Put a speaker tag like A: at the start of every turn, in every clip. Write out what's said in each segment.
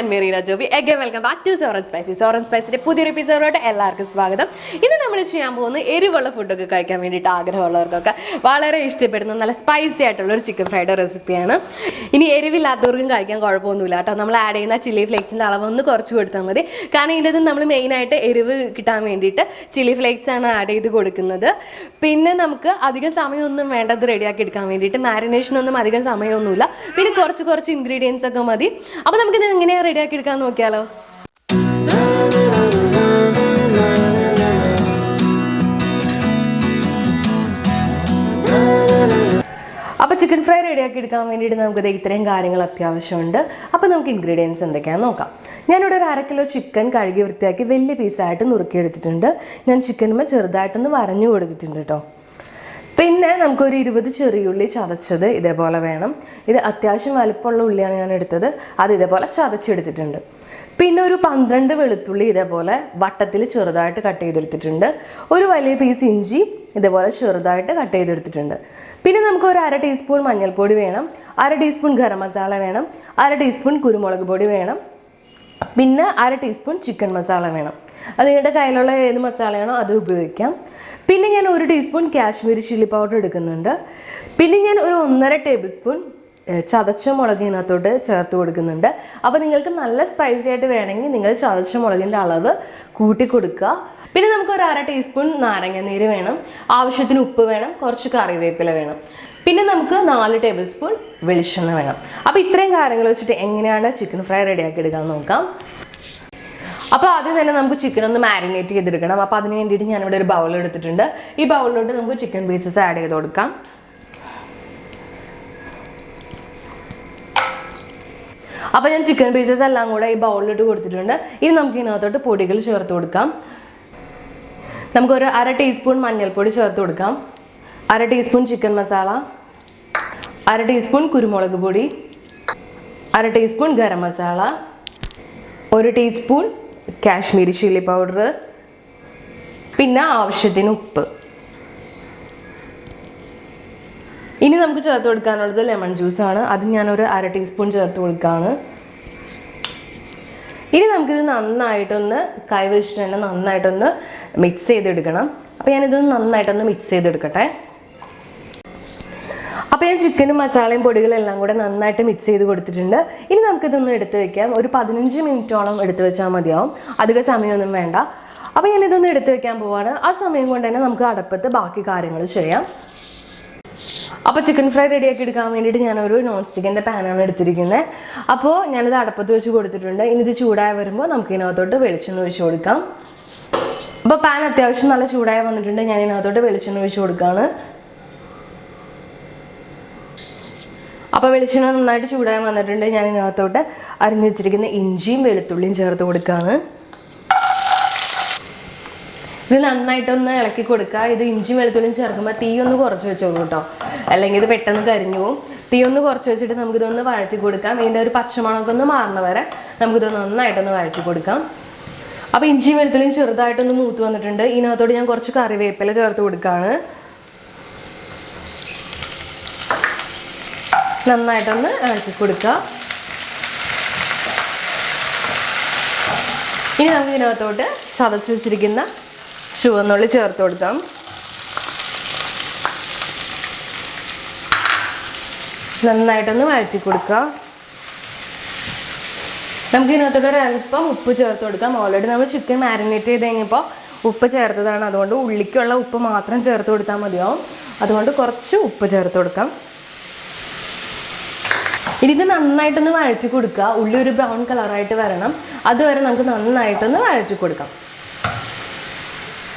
A: ഞാൻ Merina Joby. again welcome back to Soran Spicy. Soran Spicyയുടെ പുതിയൊരു എപ്പിസോഡിലോട്ട് എല്ലാവർക്കും സ്വാഗതം. ഇന്ന് നമ്മൾ ചെയ്യാൻ പോകുന്ന എരിവുള്ള ഫുഡൊക്കെ കഴിക്കാൻ വേണ്ടിയിട്ട് ആഗ്രഹമുള്ളവർക്കൊക്കെ വളരെ ഇഷ്ടപ്പെടുന്ന നല്ല സ്പൈസി ആയിട്ടുള്ള ഒരു ചിക്കൻ ഫ്രൈഡ് റെസിപ്പിയാണ്. ഇനി എരിവില്ലാത്തവർക്കും കഴിക്കാൻ കുഴപ്പമൊന്നുമില്ല കേട്ടോ. നമ്മൾ ആഡ് ചെയ്യുന്ന ചില്ലി ഫ്ലേക്സിൻ്റെ അളവ് ഒന്ന് കുറച്ച് കൊടുത്താൽ മതി. കാരണം ഇതിനകത്ത് നമ്മൾ മെയിനായിട്ട് എരിവ് കിട്ടാൻ വേണ്ടിയിട്ട് ചില്ലി ഫ്ലേക്സ് ആണ് ആഡ് ചെയ്ത് കൊടുക്കുന്നത്. പിന്നെ നമുക്ക് അധികം സമയമൊന്നും വേണ്ടത് റെഡിയാക്കി എടുക്കാൻ വേണ്ടിയിട്ട് മാരിനേഷനൊന്നും അധികം സമയമൊന്നുമില്ല. പിന്നെ കുറച്ച് ഇൻഗ്രീഡിയൻസ് ഒക്കെ മതി. അപ്പോൾ നമുക്കിത് എങ്ങനെയാണ് റെഡിയാക്കി എടുക്കാൻ നോക്കിയാലോ. അപ്പോൾ ചിക്കൻ ഫ്രൈ റെഡിയാക്കി എടുക്കാൻ വേണ്ടിയിട്ട് നമുക്കിത് ഇത്രയും കാര്യങ്ങൾ അത്യാവശ്യമുണ്ട്. അപ്പോൾ നമുക്ക് ഇൻഗ്രീഡിയൻസ് എന്തൊക്കെയാണെന്ന് നോക്കാം. ഞാനിവിടെ ഒരു 1/2 കിലോ ചിക്കൻ കഴുകി വൃത്തിയാക്കി വലിയ പീസായിട്ട് നുറുക്കിയെടുത്തിട്ടുണ്ട്. ഞാൻ ചിക്കനുമ്പോൾ ചെറുതായിട്ടൊന്ന് വരഞ്ഞു കൊടുത്തിട്ടുണ്ട് കേട്ടോ. പിന്നെ നമുക്കൊരു 20 ചെറിയുള്ളി ചതച്ചത് ഇതേപോലെ വേണം. ഇത് അത്യാവശ്യം വലുപ്പമുള്ള ഉള്ളിയാണ് ഞാൻ എടുത്തത്. അത് ഇതേപോലെ ചതച്ചെടുത്തിട്ടുണ്ട്. പിന്നെ ഒരു 12 വെളുത്തുള്ളി ഇതേപോലെ വട്ടത്തിൽ ചെറുതായിട്ട് കട്ട് ചെയ്തെടുത്തിട്ടുണ്ട്. ഒരു വലിയ പീസ് ഇഞ്ചി ഇതേപോലെ ചെറുതായിട്ട് കട്ട് ചെയ്തെടുത്തിട്ടുണ്ട്. പിന്നെ നമുക്ക് ഒരു 1/2 ടീസ്പൂൺ മഞ്ഞൾപ്പൊടി വേണം, 1/2 ടീസ്പൂൺ ഗരം മസാല വേണം, 1/2 ടീസ്പൂൺ കുരുമുളക് പൊടി വേണം, പിന്നെ 1/2 ടീസ്പൂൺ ചിക്കൻ മസാല വേണം. അത് നിങ്ങളുടെ കയ്യിലുള്ള ഏത് മസാലയാണോ അത് ഉപയോഗിക്കാം. പിന്നെ ഞാൻ 1 ടീസ്പൂൺ കാശ്മീരി ചില്ലി പൗഡർ എടുക്കുന്നുണ്ട്. പിന്നെ ഞാൻ ഒരു 1.5 ടേബിൾ സ്പൂൺ ചതച്ച മുളക് ഇതിനകത്തോട്ട് ചേർത്ത് കൊടുക്കുന്നുണ്ട്. അപ്പോൾ നിങ്ങൾക്ക് നല്ല സ്പൈസി ആയിട്ട് വേണമെങ്കിൽ നിങ്ങൾ ചതച്ച മുളകിൻ്റെ അളവ് കൂട്ടി കൊടുക്കുക. പിന്നെ നമുക്ക് ഒരു 1/2 ടീസ്പൂൺ നാരങ്ങ നീര് വേണം, ആവശ്യത്തിന് ഉപ്പ് വേണം, കുറച്ച് കറിവേപ്പില വേണം. പിന്നെ നമുക്ക് 4 ടേബിൾ സ്പൂൺ വെളിച്ചെണ്ണ വേണം. അപ്പോൾ ഇത്രയും കാര്യങ്ങൾ വെച്ചിട്ട് എങ്ങനെയാണ് ചിക്കൻ ഫ്രൈ റെഡിയാക്കി എടുക്കാൻ നോക്കാം. അപ്പോൾ ആദ്യം തന്നെ നമുക്ക് ചിക്കൻ ഒന്ന് മാരിനേറ്റ് ചെയ്തെടുക്കണം. അപ്പോൾ അതിന് വേണ്ടിയിട്ട് ഞാനിവിടെ ഒരു ബൗൾ എടുത്തിട്ടുണ്ട്. ഈ ബൗളിലോട്ട് നമുക്ക് ചിക്കൻ പീസസ് ആഡ് ചെയ്ത് കൊടുക്കാം. അപ്പോൾ ഞാൻ ചിക്കൻ പീസസ് എല്ലാം കൂടെ ഈ ബൗളിലോട്ട് കൊടുത്തിട്ടുണ്ട്. ഇനി നമുക്ക് ഇതിനകത്തോട്ട് പൊടികൾ ചേർത്ത് കൊടുക്കാം. നമുക്കൊരു 1/2 ടീസ്പൂൺ മഞ്ഞൾപ്പൊടി ചേർത്ത് കൊടുക്കാം, 1/2 ടീസ്പൂൺ ചിക്കൻ മസാല, 1/2 ടീസ്പൂൺ കുരുമുളക് പൊടി, 1/2 teaspoon garam masala, 1 teaspoon Kashmiri chilli powder, പിന്നെ ആവശ്യത്തിന് ഉപ്പ്. ഇനി നമുക്ക് ചേർത്ത് കൊടുക്കാനുള്ളത് ലെമൺ ജ്യൂസാണ്. അത് ഞാനൊരു 1/2 ടീസ്പൂൺ ചേർത്ത് കൊടുക്കുകയാണ്. ഇനി നമുക്കിത് നന്നായിട്ടൊന്ന് കൈ വെച്ചിട്ട് തന്നെ നന്നായിട്ടൊന്ന് മിക്സ് ചെയ്തെടുക്കണം. അപ്പോൾ ഞാനിതൊന്ന് നന്നായിട്ടൊന്ന് മിക്സ് ചെയ്തെടുക്കട്ടെ. അപ്പോൾ ഞാൻ ചിക്കനും മസാലയും പൊടികളും എല്ലാം കൂടെ നന്നായിട്ട് മിക്സ് ചെയ്ത് കൊടുത്തിട്ടുണ്ട്. ഇനി നമുക്കിതൊന്ന് എടുത്ത് വെക്കാം. ഒരു 15 മിനിറ്റോളം എടുത്ത് വെച്ചാൽ മതിയാവും, അധികം സമയമൊന്നും വേണ്ട. അപ്പോൾ ഞാനിതൊന്ന് എടുത്ത് വെക്കാൻ പോവാണ്. ആ സമയം കൊണ്ട് തന്നെ നമുക്ക് അടുപ്പത്ത് ബാക്കി കാര്യങ്ങൾ ചെയ്യാം. അപ്പോൾ ചിക്കൻ ഫ്രൈ റെഡിയാക്കി എടുക്കാൻ വേണ്ടിയിട്ട് ഞാനൊരു നോൺ സ്റ്റിക്കിൻ്റെ പാനാണ് എടുത്തിരിക്കുന്നത്. അപ്പോൾ ഞാനിത് അടുപ്പത്ത് വെച്ച് കൊടുത്തിട്ടുണ്ട്. ഇനി ഇത് ചൂടായി വരുമ്പോൾ നമുക്ക് ഇതിനകത്തോട്ട് വെളിച്ചെണ്ണ ഒഴിച്ച് കൊടുക്കാം. അപ്പോൾ പാൻ അത്യാവശ്യം നല്ല ചൂടായി വന്നിട്ടുണ്ട്. ഞാൻ ഇതിനകത്തോട്ട് വെളിച്ചെണ്ണ ഒഴിച്ച് കൊടുക്കുകയാണ്. അപ്പോൾ വെളിച്ചെണ്ണ നന്നായിട്ട് ചൂടായി വന്നിട്ടുണ്ട്. ഞാൻ ഇതിനകത്തോട്ട് അരിഞ്ഞു വെച്ചിരിക്കുന്ന ഇഞ്ചിയും വെളുത്തുള്ളിയും ചേർത്ത് കൊടുക്കുകയാണ്. ഇത് നന്നായിട്ടൊന്ന് ഇളക്കി കൊടുക്കുക. ഇത് ഇഞ്ചിയും വെളുത്തുള്ളിയും ചേർക്കുമ്പോൾ തീ ഒന്ന് കുറച്ച് വെച്ചോളൂ കേട്ടോ, അല്ലെങ്കിൽ ഇത് പെട്ടെന്ന് കരിഞ്ഞു പോകും. തീ ഒന്ന് കുറച്ച് വെച്ചിട്ട് നമുക്കിതൊന്ന് വഴറ്റി കൊടുക്കാം. ഇതിൻ്റെ ഒരു പച്ചമണമൊക്കെ ഒന്ന് മാറുന്ന വരെ നമുക്കിതൊന്ന് നന്നായിട്ടൊന്ന് വഴറ്റി കൊടുക്കാം. അപ്പോൾ ഇഞ്ചിയും വെളുത്തുള്ളിയും ചെറുതായിട്ടൊന്ന് മൂത്ത് വന്നിട്ടുണ്ട്. ഇതിനകത്തോട് ഞാൻ കുറച്ച് കറിവേപ്പില ചേർത്ത് കൊടുക്കുകയാണ്. നന്നായിട്ടൊന്ന് ഇളക്കി കൊടുക്കുക. ഇനി നമുക്ക് ഇതിനകത്തോട്ട് ചതച്ച് വെച്ചിരിക്കുന്ന ചുവന്നുള്ളി ചേർത്ത് കൊടുക്കാം. നന്നായിട്ടൊന്ന് വഴറ്റി കൊടുക്കുക. നമുക്ക് ഇതിനകത്തോട്ട് ഒരല്പം ഉപ്പ് ചേർത്ത് കൊടുക്കാം. ഓൾറെഡി നമ്മൾ ചിക്കൻ മാരിനേറ്റ് ചെയ്ത് കഴിഞ്ഞപ്പോൾ ഉപ്പ് ചേർത്തതാണ്. അതുകൊണ്ട് ഉള്ളിക്കുള്ള ഉപ്പ് മാത്രം ചേർത്ത് കൊടുത്താൽ മതിയാവും. അതുകൊണ്ട് കുറച്ച് ഉപ്പ് ചേർത്ത് കൊടുക്കാം. ഇനി ഇത് നന്നായിട്ടൊന്ന് വഴറ്റി കൊടുക്കുക. ഉള്ളി ഒരു ബ്രൗൺ കളറായിട്ട് വരണം. അതുവരെ നമുക്ക് നന്നായിട്ടൊന്ന് വഴറ്റി കൊടുക്കാം.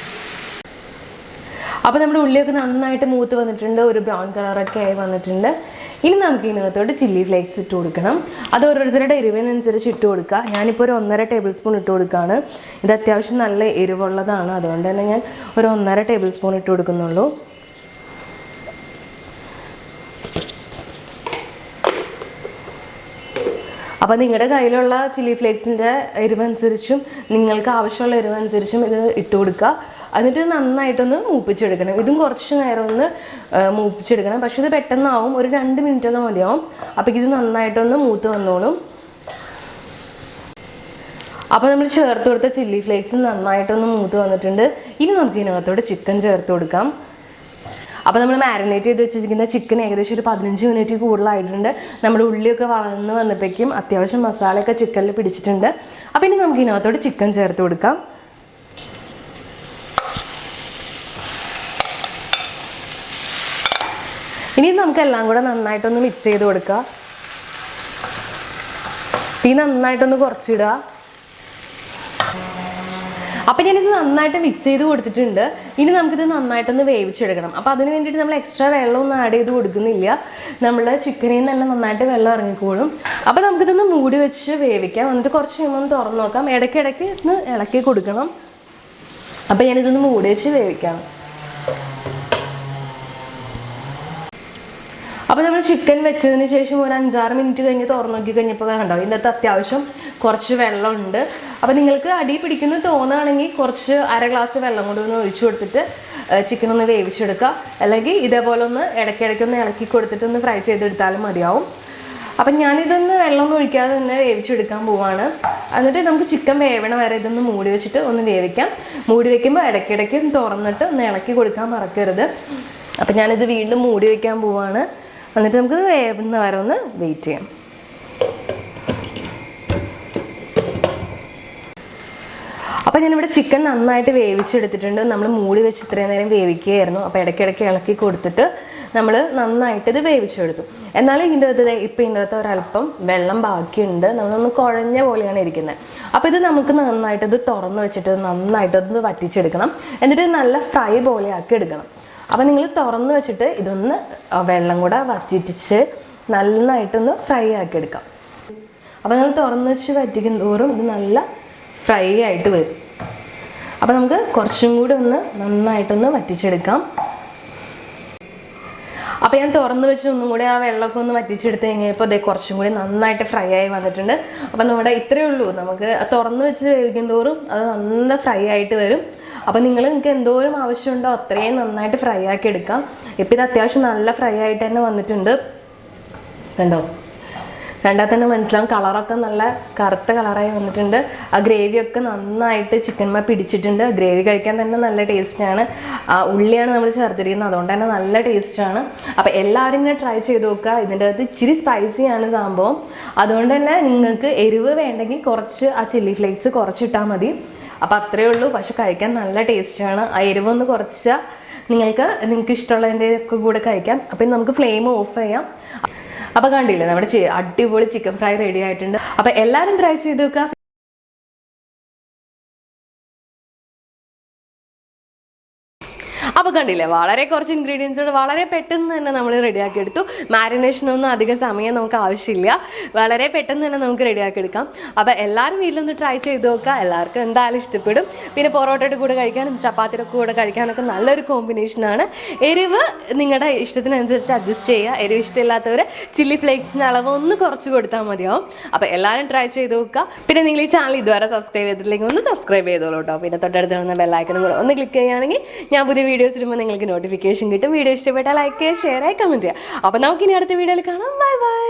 A: അപ്പോൾ നമ്മുടെ ഉള്ളിയൊക്കെ നന്നായിട്ട് മൂത്ത് വന്നിട്ടുണ്ട്, ഒരു ബ്രൗൺ കളറൊക്കെ ആയി വന്നിട്ടുണ്ട്. ഇനി നമുക്ക് ഇതിനകത്തോട്ട് ചില്ലി ഫ്ലേക്സ് ഇട്ട് കൊടുക്കണം. അത് ഓരോരുത്തരുടെ എരിവിനനുസരിച്ച് ഇട്ട് കൊടുക്കുക. ഞാനിപ്പോൾ ഒരു 1.5 ടേബിൾ സ്പൂൺ ഇട്ട് കൊടുക്കുകയാണ്. ഇത് അത്യാവശ്യം നല്ല എരിവുള്ളതാണ്, അതുകൊണ്ട് തന്നെ ഞാൻ ഒരു 1.5 ടേബിൾ സ്പൂൺ ഇട്ട് കൊടുക്കുന്നുള്ളൂ. അപ്പോൾ നിങ്ങളുടെ കയ്യിലുള്ള ചില്ലി ഫ്ലേക്സിൻ്റെ എരിവനുസരിച്ചും നിങ്ങൾക്ക് ആവശ്യമുള്ള എരിവനുസരിച്ചും ഇത് ഇട്ട് കൊടുക്കുക. എന്നിട്ട് നന്നായിട്ടൊന്ന് മൂപ്പിച്ചെടുക്കണം. ഇതും കുറച്ച് നേരം ഒന്ന് മൂപ്പിച്ചെടുക്കണം. പക്ഷെ ഇത് പെട്ടെന്നാവും, ഒരു 2 മിനിറ്റൊക്കെ മതിയാവും. അപ്പോൾ ഇത് നന്നായിട്ടൊന്ന് മൂത്ത് വന്നോളും. അപ്പോൾ നമ്മൾ ചേർത്ത് കൊടുത്ത ചില്ലി ഫ്ലേക്സ് നന്നായിട്ടൊന്ന് മൂത്ത് വന്നിട്ടുണ്ട്. ഇനി നമുക്ക് ഇതിനകത്തോട്ട് ചിക്കൻ ചേർത്ത് കൊടുക്കാം. അപ്പോൾ നമ്മൾ മാരിനേറ്റ് ചെയ്ത് വെച്ചിരിക്കുന്ന ചിക്കൻ ഏകദേശം ഒരു 15 മിനിറ്റ് കൂടുതലായിട്ടുണ്ട്. നമ്മുടെ ഉള്ളിയൊക്കെ വളർന്ന് വന്നപ്പോഴേക്കും അത്യാവശ്യം മസാലയൊക്കെ ചിക്കനിൽ പിടിച്ചിട്ടുണ്ട്. അപ്പോൾ ഇനി നമുക്ക് ഇതിനകത്തോട്ട് ചിക്കൻ ചേർത്ത് കൊടുക്കാം. ഇനി നമുക്ക് എല്ലാം കൂടെ നന്നായിട്ടൊന്ന് മിക്സ് ചെയ്ത് കൊടുക്കുക. തീ നന്നായിട്ടൊന്ന് കുറച്ചിടുക. അപ്പം ഞാനിത് നന്നായിട്ട് മിക്സ് ചെയ്ത് കൊടുത്തിട്ടുണ്ട്. ഇനി നമുക്കിത് നന്നായിട്ടൊന്ന് വേവിച്ചെടുക്കണം. അപ്പോൾ അതിന് വേണ്ടിയിട്ട് നമ്മൾ എക്സ്ട്രാ വെള്ളമൊന്നും ആഡ് ചെയ്ത് കൊടുക്കുന്നില്ല. നമ്മൾ ചിക്കനിൽ നിന്ന് തന്നെ നന്നായിട്ട് വെള്ളം ഇറങ്ങിക്കോളും. അപ്പോൾ നമുക്കിതൊന്ന് മൂടി വെച്ച് വേവിക്കാം. എന്നിട്ട് കുറച്ച് കഴിയുമ്പോൾ ഒന്ന് തുറന്ന് നോക്കാം. ഇടയ്ക്കിടയ്ക്ക് ഒന്ന് ഇളക്കി കൊടുക്കണം. അപ്പോൾ ഞാനിതൊന്ന് മൂടി വെച്ച് വേവിക്കാം. അപ്പോൾ നമ്മൾ ചിക്കൻ വെച്ചതിന് ശേഷം ഒരു 5-6 മിനിറ്റ് കഴിഞ്ഞ് തുറന്നു നോക്കി കഴിഞ്ഞപ്പോൾ കണ്ടോ ഇതിനകത്ത് അത്യാവശ്യം കുറച്ച് വെള്ളമുണ്ട്. അപ്പോൾ നിങ്ങൾക്ക് അടി പിടിക്കുന്ന തോന്നുകയാണെങ്കിൽ കുറച്ച് അര ഗ്ലാസ് വെള്ളം കൊണ്ട് ഒന്ന് ഒഴിച്ചു കൊടുത്തിട്ട് ചിക്കൻ ഒന്ന് വേവിച്ചെടുക്കുക. അല്ലെങ്കിൽ ഇതേപോലെ ഒന്ന് ഇടയ്ക്കിടയ്ക്കൊന്ന് ഇളക്കി കൊടുത്തിട്ട് ഒന്ന് ഫ്രൈ ചെയ്തെടുത്താലും മതിയാവും. അപ്പം ഞാനിതൊന്ന് വെള്ളമൊന്നും ഒഴിക്കാതെ തന്നെ വേവിച്ചെടുക്കാൻ പോവാണ്. എന്നിട്ട് നമുക്ക് ചിക്കൻ വേവണ വരെ ഇതൊന്ന് മൂടി വെച്ചിട്ട് ഒന്ന് വേവിക്കാം. മൂടി വയ്ക്കുമ്പോൾ ഇടയ്ക്കിടയ്ക്ക് തുറന്നിട്ട് ഒന്ന് ഇളക്കി കൊടുക്കാൻ മറക്കരുത്. അപ്പം ഞാനിത് വീണ്ടും മൂടി വയ്ക്കാൻ പോവാണ്. എന്നിട്ട് നമുക്ക് വേവുന്ന വരെ ഒന്ന് വെയിറ്റ് ചെയ്യാം. അപ്പോൾ ഞാനിവിടെ ചിക്കൻ നന്നായിട്ട് വേവിച്ചെടുത്തിട്ടുണ്ട്. നമ്മൾ മൂടി വെച്ച് ഇത്രയും നേരം വേവിക്കുകയായിരുന്നു. അപ്പോൾ ഇടയ്ക്കിടയ്ക്ക് ഇളക്കി കൊടുത്തിട്ട് നമ്മൾ നന്നായിട്ട് ഇത് വേവിച്ചെടുത്തു. എന്നാലും ഇതിൻ്റെ അകത്ത് ഇപ്പം ഇതിൻ്റെ അകത്ത് ഒരല്പം വെള്ളം ബാക്കിയുണ്ട്. നമ്മളൊന്ന് കുഴഞ്ഞ പോലെയാണ് ഇരിക്കുന്നത്. അപ്പോൾ ഇത് നമുക്ക് നന്നായിട്ടത് തുറന്ന് വെച്ചിട്ട് നന്നായിട്ടൊന്ന് വറ്റിച്ചെടുക്കണം. എന്നിട്ട് നല്ല ഫ്രൈ പോലെ ആക്കി എടുക്കണം. അപ്പോൾ നിങ്ങൾ തുറന്ന് വെച്ചിട്ട് ഇതൊന്ന് വെള്ളം കൂടെ വറ്റിച്ച് നന്നായിട്ടൊന്ന് ഫ്രൈ ആക്കി എടുക്കാം. അപ്പോൾ നമ്മൾ തുറന്ന് വെച്ച് വറ്റിക്കും തോറും ഇത് നല്ല ഫ്രൈ ആയിട്ട് വരും. അപ്പോൾ നമുക്ക് കുറച്ചും കൂടി ഒന്ന് നന്നായിട്ടൊന്ന് വറ്റിച്ചെടുക്കാം. അപ്പോൾ ഞാൻ തുറന്ന് വെച്ച് ഒന്നും കൂടി ആ വെള്ളമൊക്കെ ഒന്ന് വറ്റിച്ചെടുത്ത് കഴിഞ്ഞപ്പോൾ അതേ കുറച്ചും കൂടി നന്നായിട്ട് ഫ്രൈ ആയി വന്നിട്ടുണ്ട്. അപ്പോൾ നമ്മുടെ ഇത്രയേ ഉള്ളൂ. നമുക്ക് തുറന്ന് വെച്ച് വേവിക്കും തോറും അത് നല്ല ഫ്രൈ ആയിട്ട് വരും. അപ്പോൾ നിങ്ങൾക്ക് എന്തോരം ആവശ്യമുണ്ടോ അത്രയും നന്നായിട്ട് ഫ്രൈ ആക്കി എടുക്കാം. ഇപ്പം ഇത് അത്യാവശ്യം നല്ല ഫ്രൈ ആയിട്ട് തന്നെ വന്നിട്ടുണ്ട്. കണ്ടോ, കണ്ടാൽ തന്നെ മനസ്സിലാവും. കളറൊക്കെ നല്ല കറുത്ത കളറായി വന്നിട്ടുണ്ട്. ആ ഗ്രേവിയൊക്കെ നന്നായിട്ട് ചിക്കന്മ പിടിച്ചിട്ടുണ്ട്. ഗ്രേവി കഴിക്കാൻ തന്നെ നല്ല ടേസ്റ്റാണ്. ഉള്ളിയാണ് നമ്മൾ ചേർത്തിരിക്കുന്നത്, അതുകൊണ്ട് തന്നെ നല്ല ടേസ്റ്റാണ്. അപ്പോൾ എല്ലാവരും ഇങ്ങനെ ട്രൈ ചെയ്ത് നോക്കുക. ഇതിൻ്റെ അകത്ത് ഇച്ചിരി സ്പൈസിയാണ് സംഭവം. അതുകൊണ്ട് തന്നെ നിങ്ങൾക്ക് എരിവ് വേണ്ടെങ്കിൽ കുറച്ച് ആ ചില്ലി ഫ്ലേക്സ് കുറച്ചിട്ടാൽ മതി. അപ്പോൾ അത്രയേ ഉള്ളൂ. പക്ഷെ കഴിക്കാൻ നല്ല ടേസ്റ്റാണ്. ആ എരിവൊന്ന് കുറച്ചാൽ നിങ്ങൾക്ക് ഇഷ്ടമുള്ളതിൻ്റെ ഒക്കെ കൂടെ കഴിക്കാം. അപ്പം നമുക്ക് ഫ്ലെയിം ഓഫ് ചെയ്യാം. അപ്പോൾ കണ്ടില്ലേ, നമ്മുടെ അടിപൊളി ചിക്കൻ ഫ്രൈ റെഡി ആയിട്ടുണ്ട്. അപ്പോൾ എല്ലാവരും ട്രൈ ചെയ്ത് നോക്കുക. അപ്പോൾ കണ്ടില്ലേ, വളരെ കുറച്ച് ഇൻഗ്രീഡിയൻസോട് വളരെ പെട്ടെന്ന് തന്നെ നമ്മൾ റെഡിയാക്കി എടുത്തു. മാരിനേഷനൊന്നും അധികം സമയം നമുക്ക് ആവശ്യമില്ല. വളരെ പെട്ടെന്ന് തന്നെ നമുക്ക് റെഡിയാക്കി എടുക്കാം. അപ്പോൾ എല്ലാവരും വീട്ടിലൊന്ന് ട്രൈ ചെയ്ത് നോക്കുക. എല്ലാവർക്കും എന്തായാലും ഇഷ്ടപ്പെടും. പിന്നെ പൊറോട്ടയുടെ കൂടെ കഴിക്കാനും ചപ്പാത്തിയുടെ കൂടെ കഴിക്കാനൊക്കെ നല്ലൊരു കോമ്പിനേഷനാണ്. എരിവ് നിങ്ങളുടെ ഇഷ്ടത്തിനനുസരിച്ച് അഡ്ജസ്റ്റ് ചെയ്യുക. എരിവ് ഇഷ്ടമില്ലാത്തവർ ചില്ലി ഫ്ലേക്സിൻ്റെ അളവ് ഒന്ന് കുറച്ച് കൊടുത്താൽ മതിയാവും. അപ്പോൾ എല്ലാവരും ട്രൈ ചെയ്ത് നോക്കുക. പിന്നെ നിങ്ങൾ ഈ ചാനൽ ഇതുവരെ സബ്സ്ക്രൈബ് ചെയ്തിട്ടില്ലെങ്കിൽ ഒന്ന് സബ്സ്ക്രൈബ് ചെയ്തോളൂ കേട്ടോ. പിന്നെ തൊട്ടടുത്ത് കാണുന്ന ബെല്ലൈക്കനും കൂടെ ഒന്ന് ക്ലിക്ക് ചെയ്യുകയാണെങ്കിൽ ഞാൻ പുതിയ വീഡിയോസ് ഇടുമ്പോൾ നിങ്ങൾക്ക് നോട്ടിഫിക്കേഷൻ കിട്ടും. വീഡിയോ ഇഷ്ടപ്പെട്ടാൽ ലൈക്ക് ചെയ്യുക, ഷെയർ ചെയ്യുക, കമൻറ്റ് ചെയ്യുക. അപ്പോൾ നമുക്കിനി അടുത്ത വീഡിയോയിൽ കാണാം. Bye bye.